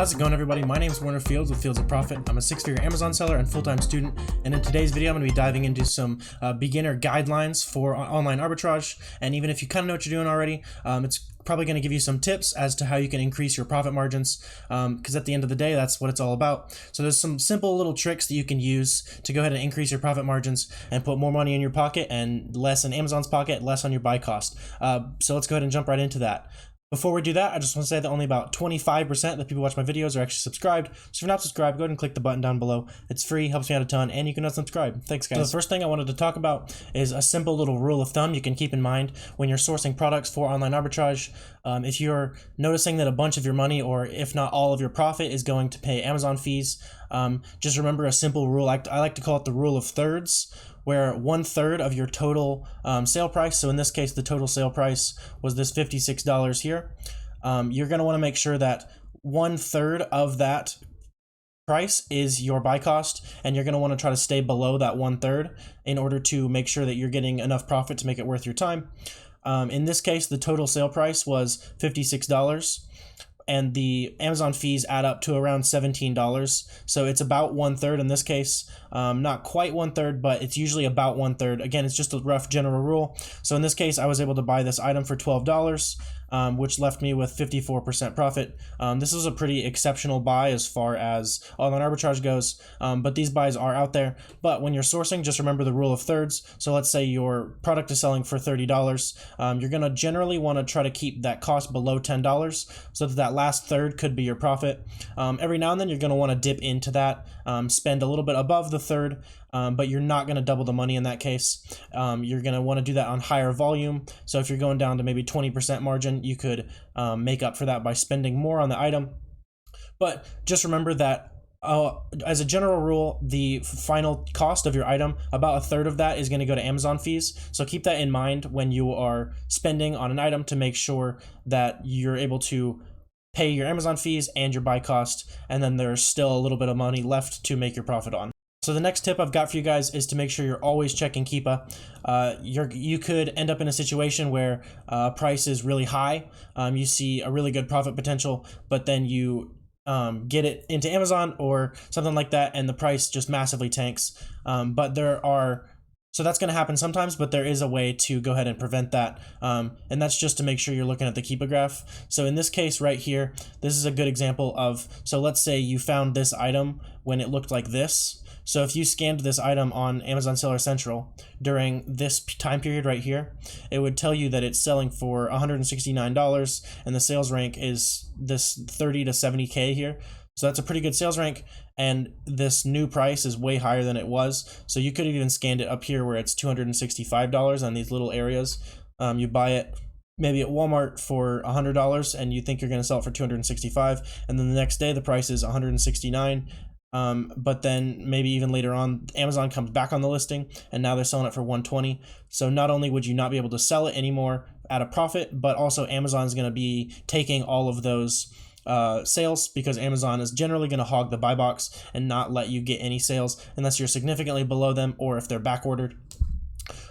How's it going, everybody? My name is Warner Fields with Fields of Profit. I'm a six-figure Amazon seller and full-time student, and in today's video I'm going to be diving into some beginner guidelines for online arbitrage. And even if you kind of know what you're doing already, it's probably going to give you some tips as to how you can increase your profit margins, because at the end of the day, that's what it's all about. So there's some simple little tricks that you can use to go ahead and increase your profit margins and put more money in your pocket and less in Amazon's pocket, less on your buy cost. So let's go ahead and jump right into that. Before we do that, I just want to say that only about 25% of the people who watch my videos are actually subscribed. So if you're not subscribed, go ahead and click the button down below. It's free, helps me out a ton, and you can unsubscribe. Thanks, guys. So the first thing I wanted to talk about is a simple little rule of thumb you can keep in mind when you're sourcing products for online arbitrage. If you're noticing that a bunch of your money, or if not all of your profit, is going to pay Amazon fees, just remember a simple rule. I like to call it the rule of thirds, where 1/3 of your total sale price, so in this case the total sale price was this $56 here, you're going to want to make sure that 1/3 of that price is your buy cost, and you're going to want to try to stay below that 1/3 in order to make sure that you're getting enough profit to make it worth your time. In this case, the total sale price was $56. And the Amazon fees add up to around $17. So it's about 1/3 in this case. Not quite 1/3, but it's usually about 1/3. Again, it's just a rough general rule. So in this case, I was able to buy this item for $12, which left me with 54% profit. This is a pretty exceptional buy as far as online arbitrage goes, but these buys are out there. But when you're sourcing, just remember the rule of thirds. So let's say your product is selling for $30. You're going to generally want to try to keep that cost below $10 so that last third could be your profit. Every now and then you're going to want to dip into that, spend a little bit above the third, but you're not going to double the money in that case. You're going to want to do that on higher volume. So if you're going down to maybe 20% margin, you could make up for that by spending more on the item. But just remember that as a general rule, the final cost of your item, about 1/3 of that is going to go to Amazon fees. So keep that in mind when you are spending on an item to make sure that you're able to pay your Amazon fees and your buy cost, and then there's still a little bit of money left to make your profit on. So the next tip I've got for you guys is to make sure you're always checking Keepa. You could end up in a situation where price is really high. You see a really good profit potential, but then you get it into Amazon or something like that, and the price just massively tanks. So that's going to happen sometimes, but there is a way to go ahead and prevent that, and that's just to make sure you're looking at the Keepa graph. So in this case right here, this is a good example of, so let's say you found this item when it looked like this. So if you scanned this item on Amazon Seller Central during this time period right here, it would tell you that it's selling for $169, and the sales rank is this 30 to 70K here. So that's a pretty good sales rank, and this new price is way higher than it was. So you could have even scanned it up here where it's $265 on these little areas. You buy it maybe at Walmart for $100, and you think you're going to sell it for $265, and then the next day the price is $169. But then maybe even later on, Amazon comes back on the listing, and now they're selling it for $120. So not only would you not be able to sell it anymore at a profit, but also Amazon is going to be taking all of those sales, because Amazon is generally going to hog the buy box and not let you get any sales unless you're significantly below them or if they're back ordered.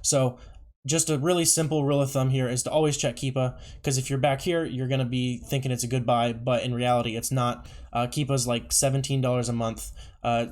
So just a really simple rule of thumb here is to always check Keepa, because if you're back here, you're going to be thinking it's a good buy, but in reality, it's not. Keepa's like $17 a month,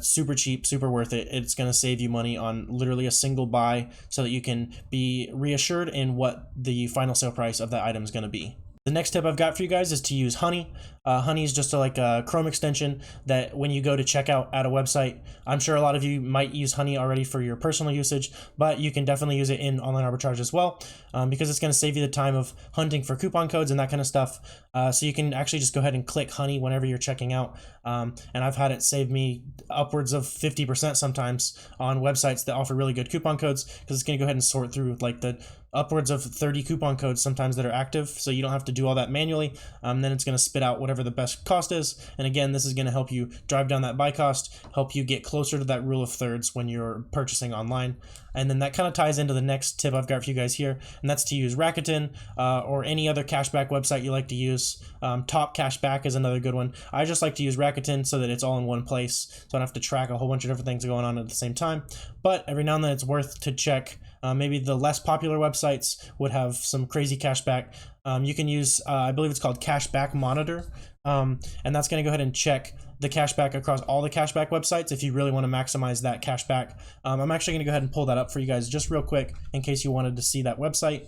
super cheap, super worth it. It's going to save you money on literally a single buy so that you can be reassured in what the final sale price of that item is going to be. The next tip I've got for you guys is to use Honey. Honey is just like a Chrome extension that when you go to checkout at a website, I'm sure a lot of you might use Honey already for your personal usage, but you can definitely use it in online arbitrage as well, because it's going to save you the time of hunting for coupon codes and that kind of stuff. So you can actually just go ahead and click Honey whenever you're checking out. And I've had it save me upwards of 50% sometimes on websites that offer really good coupon codes, because it's going to go ahead and sort through like the upwards of 30 coupon codes sometimes that are active, so you don't have to do all that manually. Then it's going to spit out whatever the best cost is, and again, this is going to help you drive down that buy cost, help you get closer to that rule of thirds when you're purchasing online. And then that kind of ties into the next tip I've got for you guys here, and that's to use Rakuten or any other cashback website you like to use. Top Cashback is another good one. I just like to use Rakuten so that it's all in one place, so I don't have to track a whole bunch of different things going on at the same time. But every now and then it's worth to check Maybe the less popular websites would have some crazy cashback. You can use, I believe it's called Cashback Monitor, and that's going to go ahead and check the cashback across all the cashback websites if you really want to maximize that cashback. I'm actually going to go ahead and pull that up for you guys just real quick in case you wanted to see that website.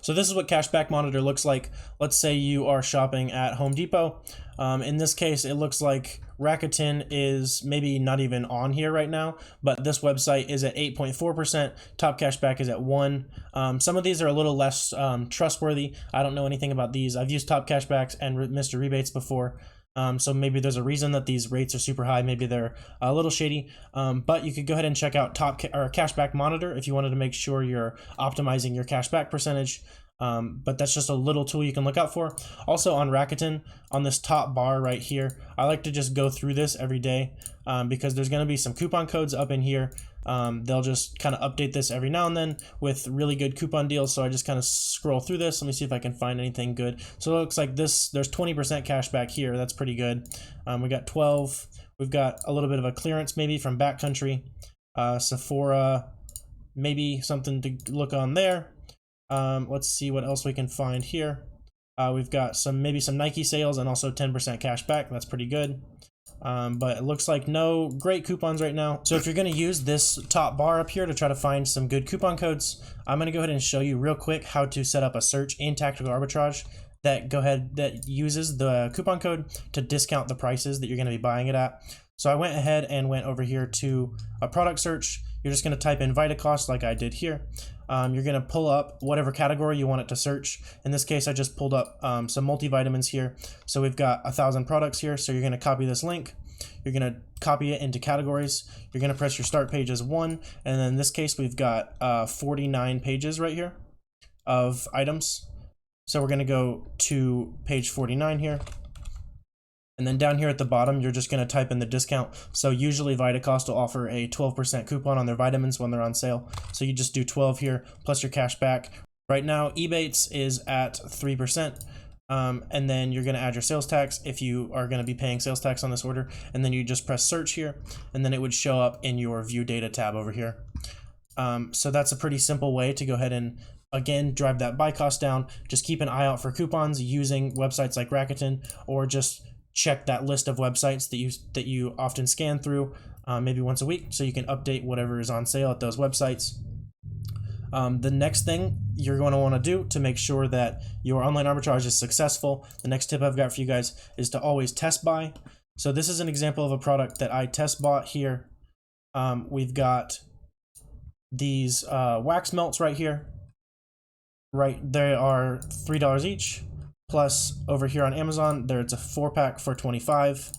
So this is what Cashback Monitor looks like. Let's say you are shopping at Home Depot. In this case, it looks like Rakuten is maybe not even on here right now, but this website is at 8.4%. Top Cashback is at 1%. Some of these are a little less trustworthy. I don't know anything about these. I've used Top Cashbacks and Mr. Rebates before. So maybe there's a reason that these rates are super high. Maybe they're a little shady, but you could go ahead and check out Cashback Monitor if you wanted to make sure you're optimizing your cashback percentage. But that's just a little tool you can look out for. Also on Rakuten, on this top bar right here, I like to just go through this every day because there's going to be some coupon codes up in here. They'll just kind of update this every now and then with really good coupon deals. So I just kind of scroll through this. Let me see if I can find anything good. So it looks like this, there's 20% cash back here. That's pretty good. We got 12. We've got a little bit of a clearance maybe from Backcountry, Sephora, maybe something to look on there. Let's see what else we can find here. We've got maybe some Nike sales and also 10% cash back. That's pretty good. But it looks like no great coupons right now. So if you're going to use this top bar up here to try to find some good coupon codes, I'm going to go ahead and show you real quick how to set up a search in Tactical Arbitrage that uses the coupon code to discount the prices that you're going to be buying it at. So I went ahead and went over here to a product search. You're just going to type in Vitacost like I did here. You're going to pull up whatever category you want it to search. In this case, I just pulled up some multivitamins here. So we've got 1,000 products here. So you're going to copy this link. You're going to copy it into categories. You're going to press your start page as 1. And then in this case, we've got 49 pages right here of items. So we're going to go to page 49 here. And then down here at the bottom, you're just going to type in the discount. So usually Vitacost will offer a 12% coupon on their vitamins when they're on sale. So you just do 12 here plus your cash back. Right now, Ebates is at 3%. And then you're going to add your sales tax if you are going to be paying sales tax on this order. And then you just press search here, and then it would show up in your view data tab over here. So that's a pretty simple way to go ahead and, again, drive that buy cost down. Just keep an eye out for coupons using websites like Rakuten, or just check that list of websites that you often scan through maybe once a week, so you can update whatever is on sale at those websites. The next thing you're going to want to do to make sure that your online arbitrage is successful, the next tip I've got for you guys is to always test buy. So this is an example of a product that I test bought here. We've got these wax melts right here. They are $3 each. Plus over here on Amazon, it's a 4-pack for $25.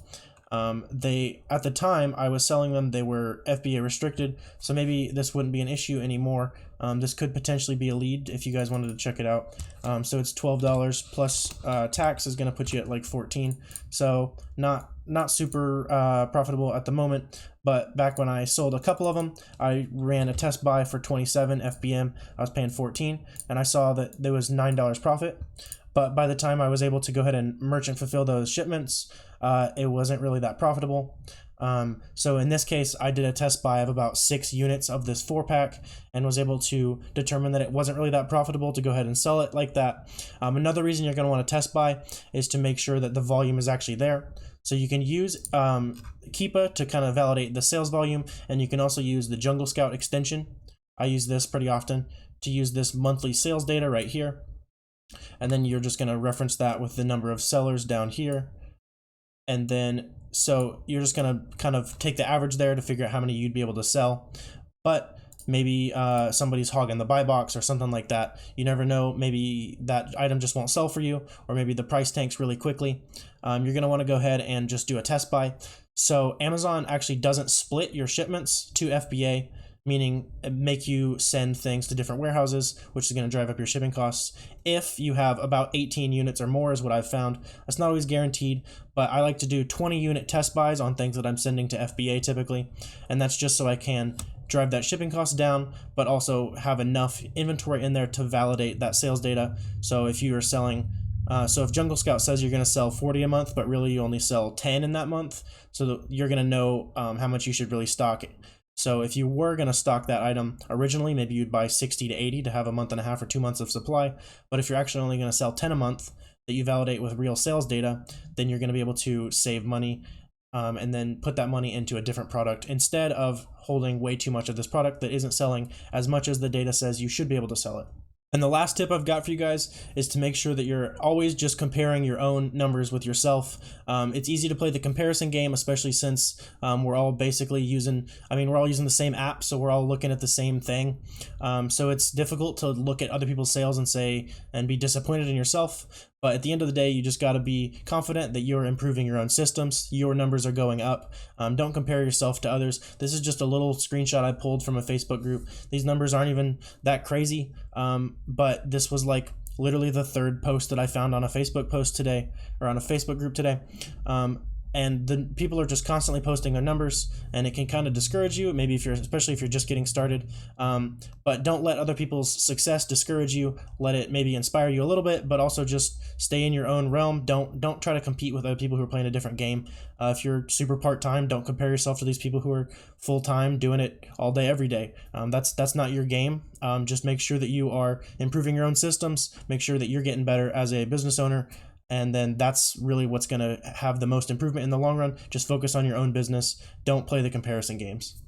At the time I was selling them, they were FBA restricted, so maybe this wouldn't be an issue anymore. This could potentially be a lead if you guys wanted to check it out. So it's $12 plus tax is going to put you at like 14. So not super profitable at the moment, but back when I sold a couple of them, I ran a test buy for 27 FBM. I was paying 14, and I saw that there was $9 profit. But by the time I was able to go ahead and merchant fulfill those shipments, it wasn't really that profitable. So in this case, I did a test buy of about 6 units of this 4-pack and was able to determine that it wasn't really that profitable to go ahead and sell it like that. Another reason you're going to want to test buy is to make sure that the volume is actually there. So you can use Keepa to kind of validate the sales volume, and you can also use the Jungle Scout extension. I use this pretty often to use this monthly sales data right here. And then you're just going to reference that with the number of sellers down here. And then, so you're just going to kind of take the average there to figure out how many you'd be able to sell. But maybe somebody's hogging the buy box or something like that. You never know. Maybe that item just won't sell for you, or maybe the price tanks really quickly. You're going to want to go ahead and just do a test buy. So Amazon actually doesn't split your shipments to FBA, meaning make you send things to different warehouses, which is going to drive up your shipping costs. If you have about 18 units or more is what I've found. That's not always guaranteed, but I like to do 20 unit test buys on things that I'm sending to FBA typically, and that's just so I can drive that shipping cost down, but also have enough inventory in there to validate that sales data. So if you are selling, so if Jungle Scout says you're going to sell 40 a month, but really you only sell 10 in that month, so you're going to know how much you should really stock So if you were going to stock that item originally, maybe you'd buy 60 to 80 to have a month and a half or 2 months of supply. But if you're actually only going to sell 10 a month that you validate with real sales data, then you're going to be able to save money and then put that money into a different product instead of holding way too much of this product that isn't selling as much as the data says you should be able to sell it. And the last tip I've got for you guys is to make sure that you're always just comparing your own numbers with yourself. It's easy to play the comparison game, especially since we're all basically using, we're all using the same app, so we're all looking at the same thing. So it's difficult to look at other people's sales and be disappointed in yourself. But at the end of the day, you just got to be confident that you're improving your own systems. Your numbers are going up. Don't compare yourself to others. This is just a little screenshot I pulled from a Facebook group. These numbers aren't even that crazy, but this was like literally the third post that I found on a Facebook post today, or on a Facebook group today. And the people are just constantly posting their numbers, and it can kind of discourage you, maybe especially if you're just getting started. But don't let other people's success discourage you. Let it maybe inspire you a little bit, but also just stay in your own realm. Don't try to compete with other people who are playing a different game. If you're super part-time, don't compare yourself to these people who are full-time doing it all day, every day. That's not your game. Just make sure that you are improving your own systems. Make sure that you're getting better as a business owner. And then that's really what's going to have the most improvement in the long run. Just focus on your own business. Don't play the comparison games.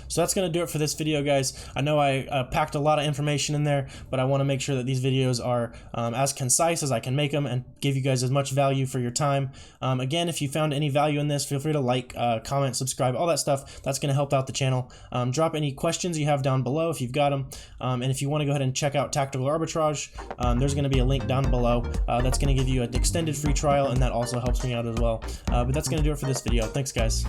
So that's going to do it for this video, guys. I know I packed a lot of information in there, but I want to make sure that these videos are as concise as I can make them and give you guys as much value for your time. Again, if you found any value in this, feel free to like, comment, subscribe, all that stuff. That's going to help out the channel. Drop any questions you have down below if you've got them. And if you want to go ahead and check out Tactical Arbitrage, there's going to be a link down below. That's going to give you an extended free trial, and that also helps me out as well. But that's going to do it for this video. Thanks, guys.